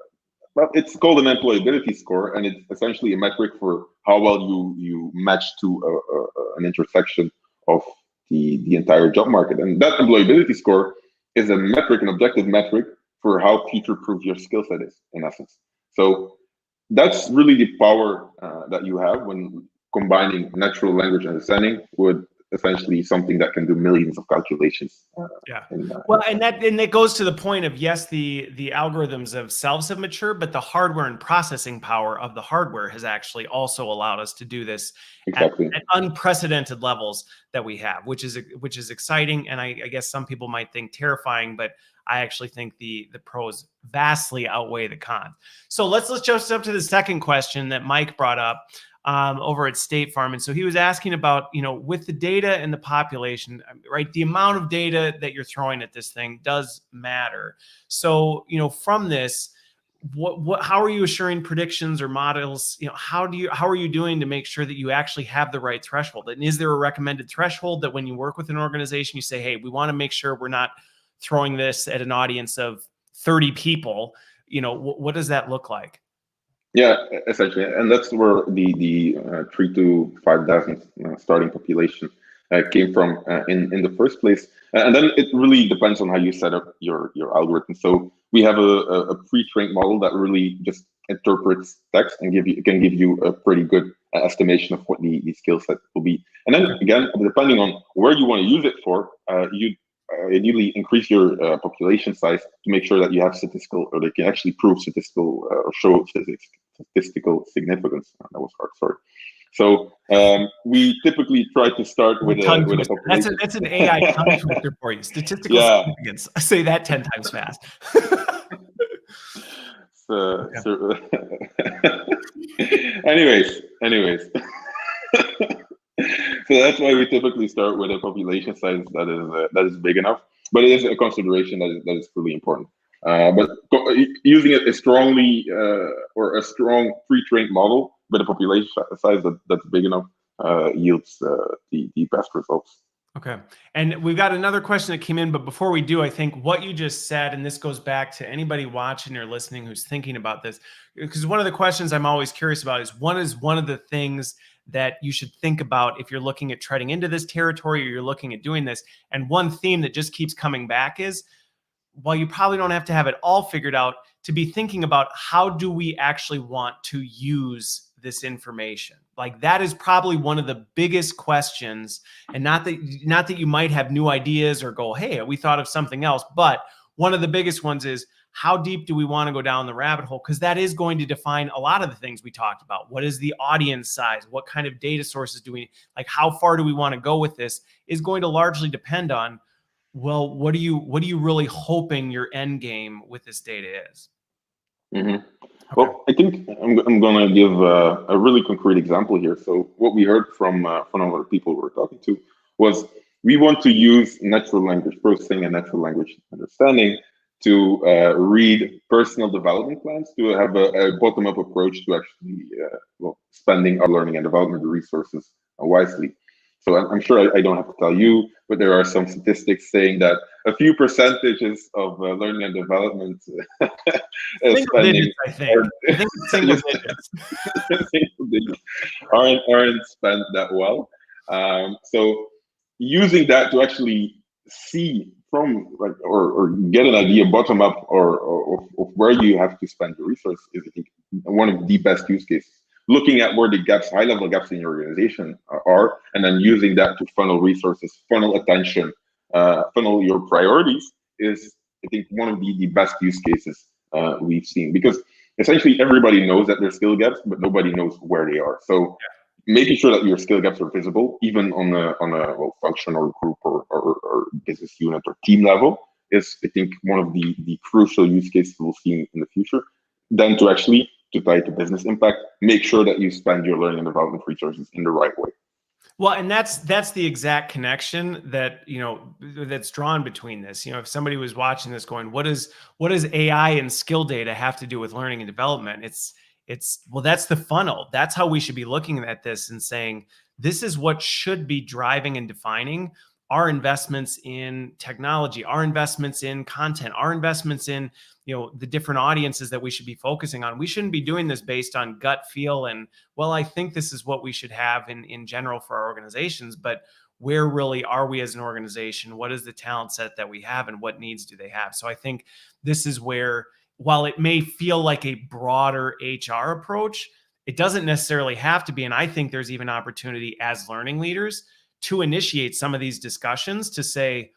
it's called an employability score, and it's essentially a metric for how well you match to an intersection of the entire job market. And that employability score is a metric, an objective metric for how future-proof your skill set is, in essence. So that's really the power that you have when combining natural language understanding with essentially something that can do millions of calculations. Well, and that goes to the point of, yes, the algorithms themselves have matured, but the hardware and processing power of the hardware has actually also allowed us to do this at unprecedented levels that we have, which is exciting. And I guess some people might think terrifying, but I actually think the pros vastly outweigh the cons. So let's just jump to the second question that Mike brought up over at State Farm. And so he was asking about, with the data and the population, right? The amount of data that you're throwing at this thing does matter. So, from this, how are you assuring predictions or models? How are you doing to make sure that you actually have the right threshold? And is there a recommended threshold that when you work with an organization, you say, hey, we want to make sure we're not throwing this at an audience of 30 people? What does that look like? Yeah, essentially, and that's where the 3,000 to 5,000 starting population came from in the first place. And then it really depends on how you set up your algorithm. So we have a pre-trained model that really just interprets text and can give you a pretty good estimation of what the skill set will be. And then again, depending on where you want to use it for, you ideally increase your population size to make sure that you have statistical, or they can actually prove statistical or show statistical significance. That was hard, sorry. So we typically try to start with a population. That's an AI tongue twister for you. Statistical significance. I say that 10 times fast. Anyways. So that's why we typically start with a population size that is big enough, but it is a consideration that is really important. But using a strongly or a strong pre-trained model with a population size that's big enough yields the best results. Okay. And we've got another question that came in, but before we do, I think what you just said, and this goes back to anybody watching or listening who's thinking about this, because one of the questions I'm always curious about is one of the things that you should think about if you're looking at treading into this territory or you're looking at doing this. And one theme that just keeps coming back is, while you probably don't have to have it all figured out, to be thinking about how do we actually want to use this information. Like, that is probably one of the biggest questions, and not that you might have new ideas or go, hey, we thought of something else, but one of the biggest ones is, how deep do we want to go down the rabbit hole? Because that is going to define a lot of the things we talked about. What is the audience size? What kind of data sources do we, like, how far do we want to go with this is going to largely depend on, well, what are you really hoping your end game with this data is? Mm-hmm. Okay. Well, I think I'm going to give a really concrete example here. So what we heard from other people we were talking to was, we want to use natural language processing and natural language understanding to read personal development plans, to have a bottom-up approach to actually spending our learning and development resources wisely. So I'm sure I don't have to tell you, but there are some statistics saying that a few percentages of learning and development spending single digits. aren't spent that well. So using that to actually see from, like, or get an idea bottom up or of where you have to spend your resource is, I think, one of the best use cases. Looking at where the gaps, high level gaps in your organization are, and then using that to funnel resources, funnel attention, funnel your priorities is, I think, one of the best use cases we've seen, because essentially everybody knows that there's skill gaps, but nobody knows where they are. So making sure that your skill gaps are visible, even on a function or group or business unit or team level, is, I think, one of the crucial use cases we'll see in the future. Then to actually, to tie to business impact, make sure that you spend your learning and development resources in the right way. Well, and that's the exact connection that, that's drawn between this. If somebody was watching this going, what does AI and skill data have to do with learning and development? Well, that's the funnel. That's how we should be looking at this and saying, this is what should be driving and defining our investments in technology, our investments in content, our investments in, the different audiences that we should be focusing on. We shouldn't be doing this based on gut feel and, well, I think this is what we should have in general for our organizations, but where really are we as an organization? What is the talent set that we have, and what needs do they have? So I think this is where, while it may feel like a broader HR approach, it doesn't necessarily have to be. And I think there's even opportunity as learning leaders to initiate some of these discussions to say,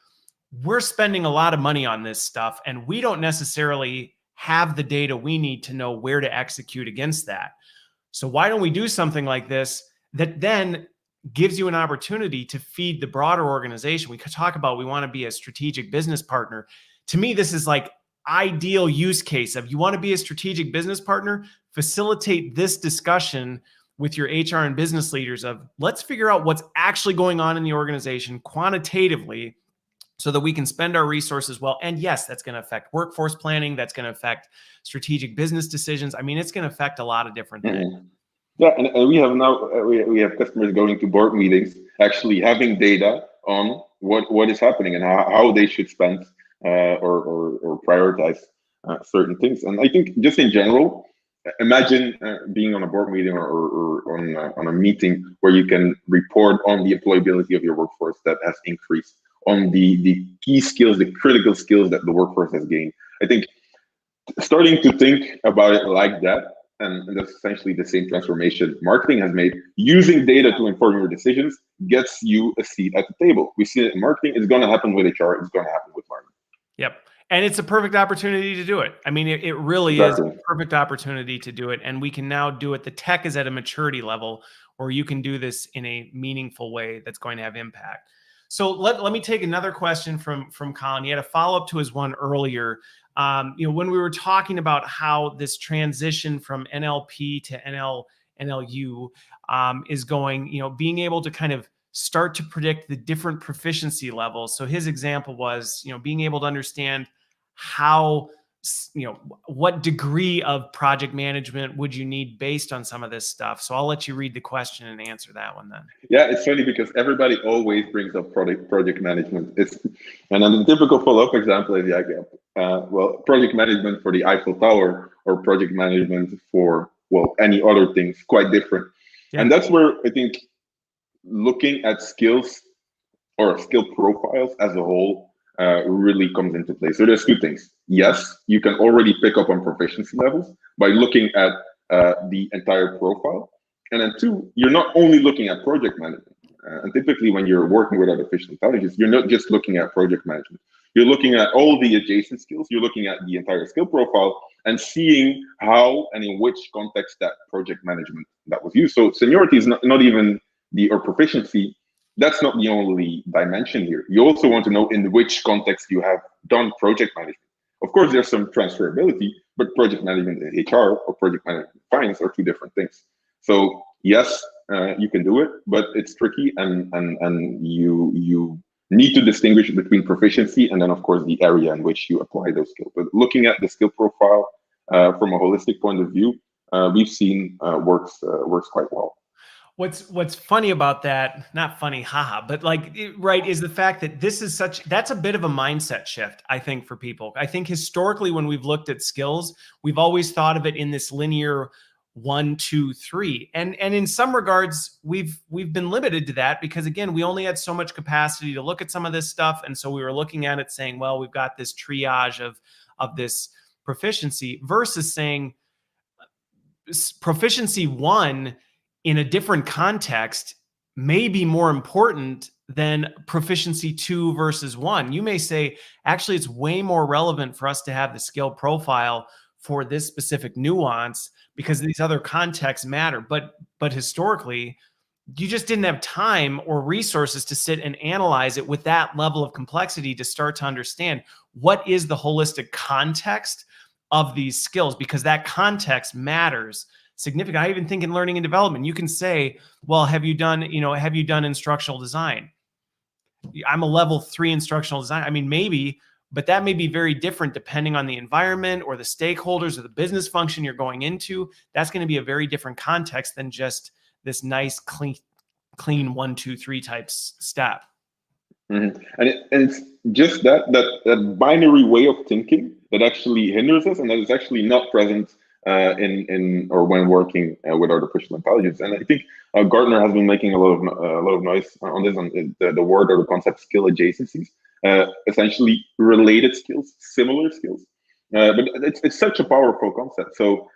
we're spending a lot of money on this stuff and we don't necessarily have the data we need to know where to execute against that. So why don't we do something like this that then gives you an opportunity to feed the broader organization? We could talk about, we want to be a strategic business partner. To me, this is like ideal use case of, you want to be a strategic business partner, facilitate this discussion with your HR and business leaders of, let's figure out what's actually going on in the organization quantitatively so that we can spend our resources well. And yes, that's going to affect workforce planning. That's going to affect strategic business decisions. I mean, it's going to affect a lot of different things. Yeah, and we have now we have customers going to board meetings, actually having data on what is happening and how they should spend or prioritize certain things. And I think just in general, imagine being on a board meeting or on a meeting where you can report on the employability of your workforce that has increased, on the key skills, the critical skills that the workforce has gained. I think starting to think about it like that, and that's essentially the same transformation marketing has made, using data to inform your decisions gets you a seat at the table. We see it in marketing. It's going to happen with HR. It's going to happen with marketing. Yep. And it's a perfect opportunity to do it. I mean, it really is a perfect opportunity to do it. And we can now do it. The tech is at a maturity level where you can do this in a meaningful way that's going to have impact. So let me take another question from Colin. He had a follow-up to his one earlier. When we were talking about how this transition from NLP to NLU is going, being able to kind of start to predict the different proficiency levels. So his example was, being able to understand how, what degree of project management would you need based on some of this stuff. So I'll let you read the question and answer that one then. Yeah, it's funny because everybody always brings up project management. And then the typical follow-up example is, project management for the Eiffel Tower or project management for, any other things, quite different. Yeah. And that's where I think looking at skills or skill profiles as a whole really comes into play. So there's two things. Yes, you can already pick up on proficiency levels by looking at the entire profile. And then two, you're not only looking at project management. And typically when you're working with artificial intelligence, you're not just looking at project management. You're looking at all the adjacent skills. You're looking at the entire skill profile and seeing how and in which context that project management that was used. So seniority is not even or proficiency. That's not the only dimension here. You also want to know in which context you have done project management. Of course, there's some transferability, but project management in HR or project management in finance are two different things. So yes, you can do it, but it's tricky, and you need to distinguish between proficiency and then, of course, the area in which you apply those skills. But looking at the skill profile from a holistic point of view, we've seen works quite well. What's funny about that, not funny, haha, but right, is the fact that that's a bit of a mindset shift, I think, for people. I think historically, when we've looked at skills, we've always thought of it in this linear 1, 2, 3. And in some regards, we've been limited to that because, again, we only had so much capacity to look at some of this stuff. And so we were looking at it saying, well, we've got this triage of this proficiency versus saying proficiency 1 in a different context may be more important than proficiency 2 versus 1. You may say, actually, it's way more relevant for us to have the skill profile for this specific nuance because these other contexts matter. But historically, you just didn't have time or resources to sit and analyze it with that level of complexity to start to understand what is the holistic context of these skills, because that context matters significant. I even think in learning and development, you can say, well, have you done instructional design? I'm a level 3 instructional design. I mean, maybe, but that may be very different depending on the environment or the stakeholders or the business function you're going into. That's going to be a very different context than just this nice, clean 1, 2, 3 type step. Mm-hmm. And it's just that binary way of thinking that actually hinders us, and that is actually not present in or when working with artificial intelligence. And I think Gartner has been making a lot of noise on this, on the word or the concept skill adjacencies, essentially related skills, similar skills. But it's such a powerful concept. So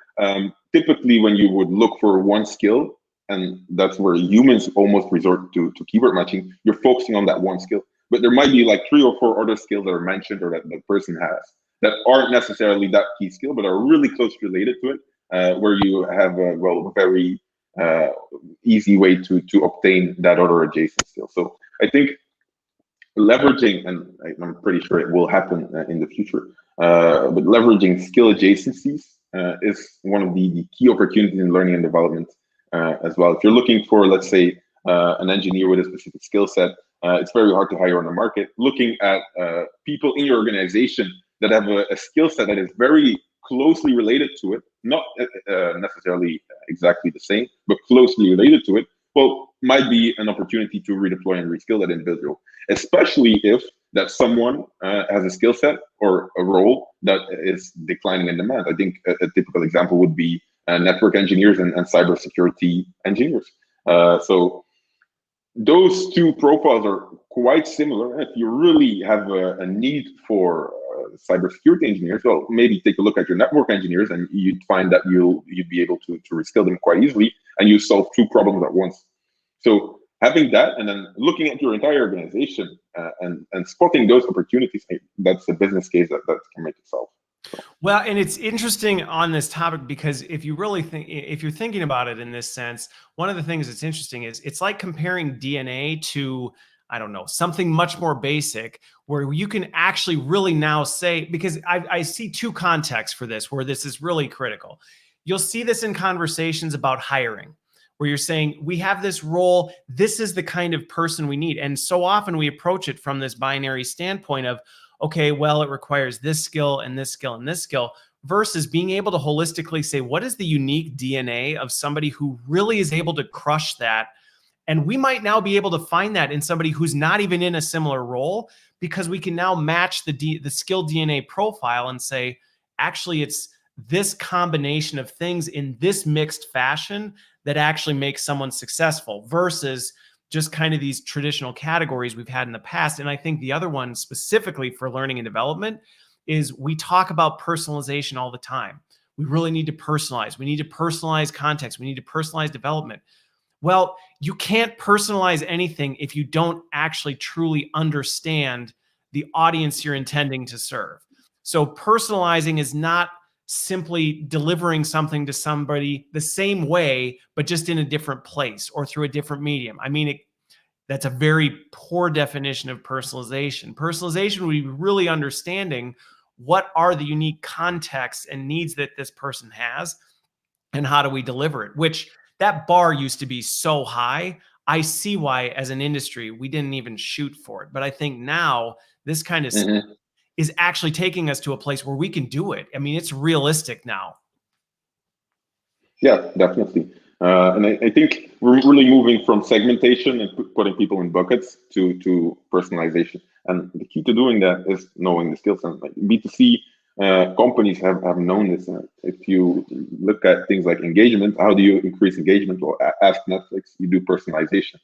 typically when you would look for one skill, and that's where humans almost resort to keyword matching. You're focusing on that one skill, but there might be like 3 or 4 other skills that are mentioned or that the person has that aren't necessarily that key skill, but are really close related to it, where you have a very easy way to obtain that other adjacent skill. So I think leveraging, and I'm pretty sure it will happen in the future, but leveraging skill adjacencies is one of the key opportunities in learning and development as well. If you're looking for, let's say, an engineer with a specific skill set, it's very hard to hire on the market. Looking at people in your organization that have a skill set that is very closely related to it, not necessarily exactly the same, but closely related to it, well, might be an opportunity to redeploy and reskill that individual, especially if that someone has a skill set or a role that is declining in demand. I think a typical example would be network engineers and cybersecurity engineers. So those two profiles are quite similar. If you really have a need for cybersecurity engineers, well, maybe take a look at your network engineers, and you'd find that you'd be able to reskill them quite easily, and you solve 2 problems at once. So having that, and then looking at your entire organization and spotting those opportunities, that's a business case that can make itself. Well, and it's interesting on this topic because if you really think, if you're thinking about it in this sense, one of the things that's interesting is it's like comparing DNA to, I don't know, something much more basic where you can actually really now say, because I see 2 contexts for this where this is really critical. You'll see this in conversations about hiring, where you're saying, we have this role, this is the kind of person we need. And so often we approach it from this binary standpoint of, okay, well, it requires this skill and this skill and this skill, versus being able to holistically say, what is the unique DNA of somebody who really is able to crush that? And we might now be able to find that in somebody who's not even in a similar role, because we can now match the skill DNA profile and say, actually, it's this combination of things in this mixed fashion that actually makes someone successful versus just kind of these traditional categories we've had in the past. And I think the other one specifically for learning and development is we talk about personalization all the time. We really need to personalize. We need to personalize context. We need to personalize development. Well, you can't personalize anything if you don't actually truly understand the audience you're intending to serve. So personalizing is not simply delivering something to somebody the same way, but just in a different place or through a different medium. I mean, that's a very poor definition of personalization. Personalization would be really understanding what are the unique contexts and needs that this person has, and how do we deliver it, which that bar used to be so high. I see why, as an industry, we didn't even shoot for it. But I think now this kind of is actually taking us to a place where we can do it. I mean, it's realistic now. Yeah, definitely. And I think we're really moving from segmentation and putting people in buckets to personalization. And the key to doing that is knowing the skills. And like B2C companies have known this. If you look at things like engagement, how do you increase engagement? Well, ask Netflix, you do personalization.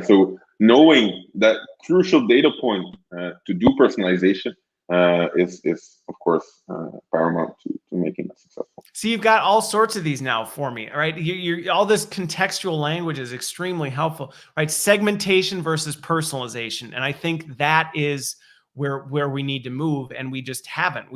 So knowing that crucial data point to do personalization is of course paramount to making that successful. See, you've got all sorts of these now for me, right? You're all this contextual language is extremely helpful, right? Segmentation versus personalization, and I think that is where we need to move, and we just haven't.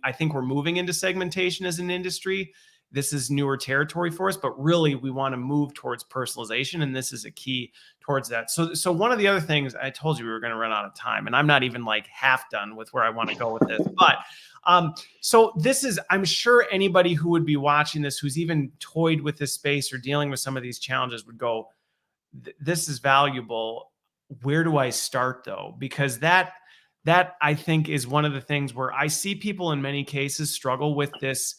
I think we're moving into segmentation as an industry. This is newer territory for us, but really we want to move towards personalization, and this is a key towards that. So one of the other things, I told you we were going to run out of time, and I'm not even like half done with where I want to go with this, but so this is, I'm sure anybody who would be watching this, who's even toyed with this space or dealing with some of these challenges would go, this is valuable. Where do I start though? Because that I think is one of the things where I see people in many cases struggle with this.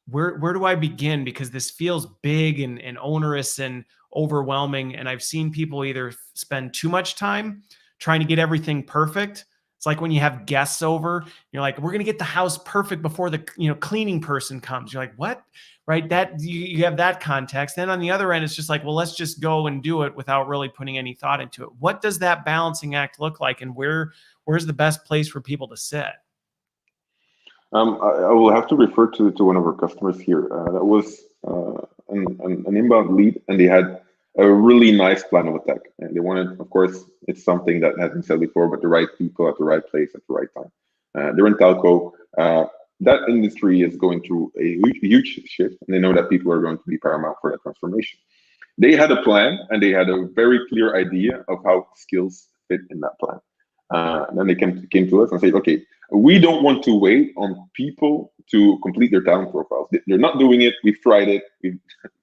Where do I begin? Because this feels big and onerous and overwhelming. And I've seen people either spend too much time trying to get everything perfect. It's like when you have guests over, you're like, we're going to get the house perfect before the cleaning person comes. You're like, what? Right? That you have that context. Then on the other end, it's just like, well, let's just go and do it without really putting any thought into it. What does that balancing act look like? And where's the best place for people to sit? I will have to refer to one of our customers here. That was an inbound lead, and they had a really nice plan of attack. And they wanted, of course, it's something that has been said before, but the right people at the right place at the right time. They're in telco. That industry is going through a huge shift, and they know that people are going to be paramount for that transformation. They had a plan, and they had a very clear idea of how skills fit in that plan. And then they came to us and said, okay, we don't want to wait on people to complete their talent profiles. They're not doing it. We've tried it. We've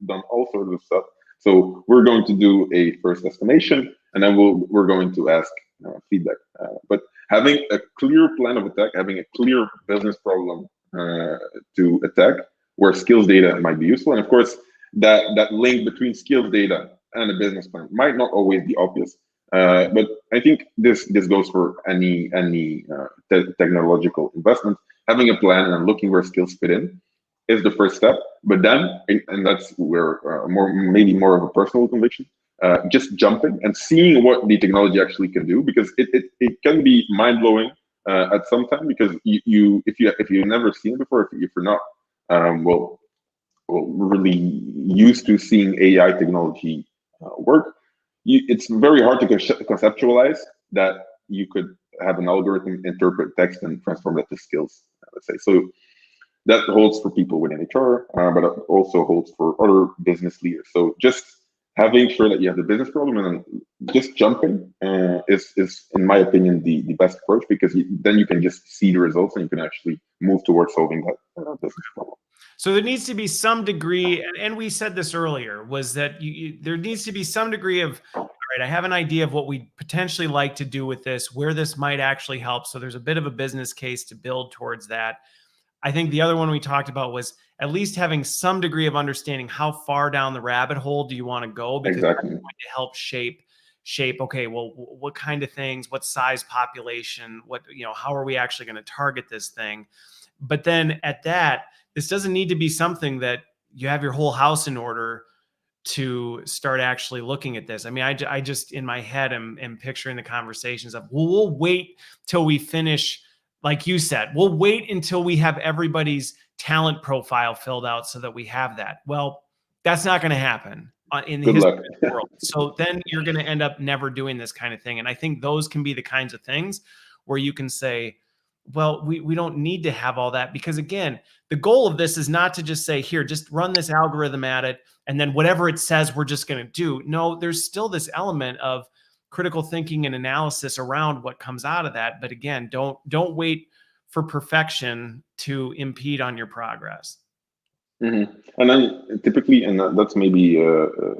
done all sorts of stuff. So we're going to do a first estimation, and then we're going to ask feedback. But having a clear plan of attack, having a clear business problem to attack, where skills data might be useful, and of course that link between skills data and a business plan might not always be obvious. But I think this goes for any technological investment. Having a plan and looking where skills fit in is the first step. But then, and that's where maybe more of a personal conviction, just jumping and seeing what the technology actually can do, because it can be mind blowing at some time, because if you've never seen it before, if you're not really used to seeing AI technology work, it's very hard to conceptualize that you could have an algorithm interpret text and transform that to skills, let's say. So that holds for people within HR, but it also holds for other business leaders. So just having sure that you have the business problem and just jumping is, in my opinion, the best approach, because then you can just see the results and you can actually move towards solving that business problem. So there needs to be some degree, and we said this earlier, was that there needs to be some degree of, all right, I have an idea of what we'd potentially like to do with this, where this might actually help. So there's a bit of a business case to build towards that. I think the other one we talked about was at least having some degree of understanding how far down the rabbit hole do you want to go, because exactly. that's going to help shape, okay, well, what kind of things, what size population, how are we actually going to target this thing? But then at that, this doesn't need to be something that you have your whole house in order to start actually looking at this. I mean, I just in my head am picturing the conversations of, well, we'll wait till we finish, like you said, we'll wait until we have everybody's talent profile filled out so that we have that. Well, that's not going to happen in the history of the world. So then you're going to end up never doing this kind of thing. And I think those can be the kinds of things where you can say, well, we don't need to have all that, because again, the goal of this is not to just say, here, just run this algorithm at it, and then whatever it says, we're just going to do. No, there's still this element of critical thinking and analysis around what comes out of that. But again, don't wait for perfection to impede on your progress. Mm-hmm. And then typically, and that's maybe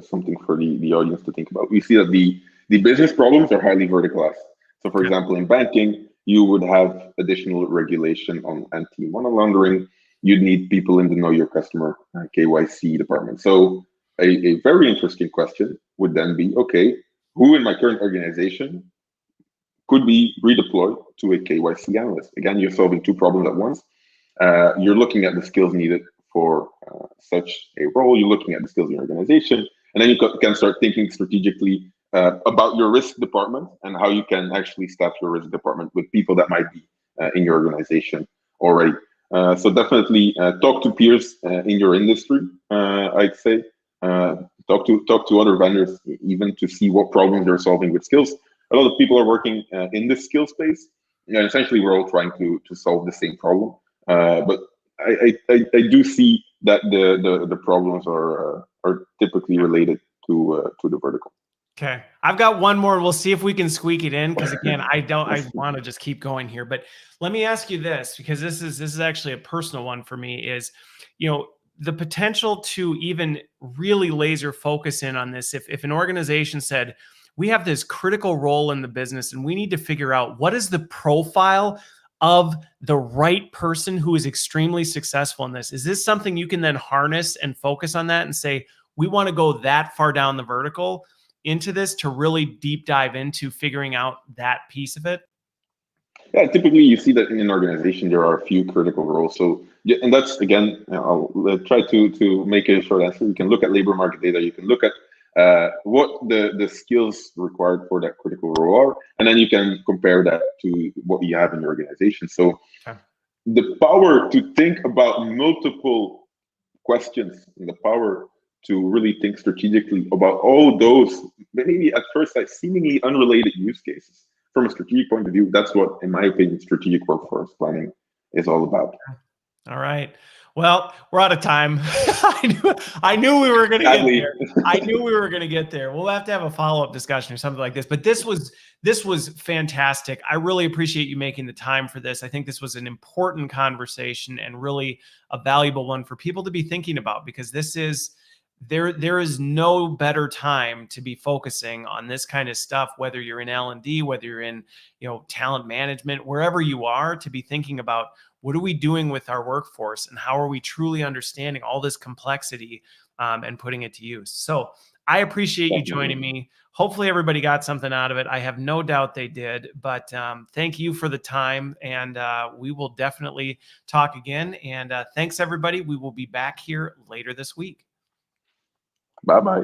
something for the audience to think about, we see that the business problems are highly verticalized. So for example, in banking, you would have additional regulation on anti-money laundering. You'd need people in the know your customer KYC department. So a very interesting question would then be, okay, who in my current organization could be redeployed to a KYC analyst? Again, you're solving two problems at once. You're looking at the skills needed for such a role. You're looking at the skills in your organization, and then you can start thinking strategically about your risk department and how you can actually staff your risk department with people that might be in your organization already. So definitely talk to peers in your industry. I'd say talk to other vendors, even to see what problems they're solving with skills. A lot of people are working in this skill space, and essentially we're all trying to solve the same problem. But I do see that the problems are typically related to the vertical. Okay, I've got one more. We'll see if we can squeak it in, because again, I want to just keep going here. But let me ask you this, because this is actually a personal one for me, is, the potential to even really laser focus in on this. If an organization said, we have this critical role in the business and we need to figure out what is the profile of the right person who is extremely successful in this. Is this something you can then harness and focus on that and say, we want to go that far down the vertical into this to really deep dive into figuring out that piece of it? Yeah, typically you see that in an organization there are a few critical roles. So, and that's again, I'll try to make a short answer. You can look at labor market data. You can look at what the skills required for that critical role are, and then you can compare that to what you have in your organization. So, the power to think about multiple questions and the power to really think strategically about all those maybe at first like seemingly unrelated use cases. From a strategic point of view, that's what, in my opinion, strategic workforce planning is all about. All right. Well, we're out of time. I knew we were going to get there. I knew we were going to get there. We'll have to have a follow-up discussion or something like this. But this was fantastic. I really appreciate you making the time for this. I think this was an important conversation and really a valuable one for people to be thinking about, because this is there is no better time to be focusing on this kind of stuff, whether you're in L&D, whether you're in, talent management, wherever you are, to be thinking about what are we doing with our workforce and how are we truly understanding all this complexity and putting it to use. So I appreciate you joining me. Hopefully everybody got something out of it. I have no doubt they did, but thank you for the time, and we will definitely talk again. And thanks everybody. We will be back here later this week. Bye-bye.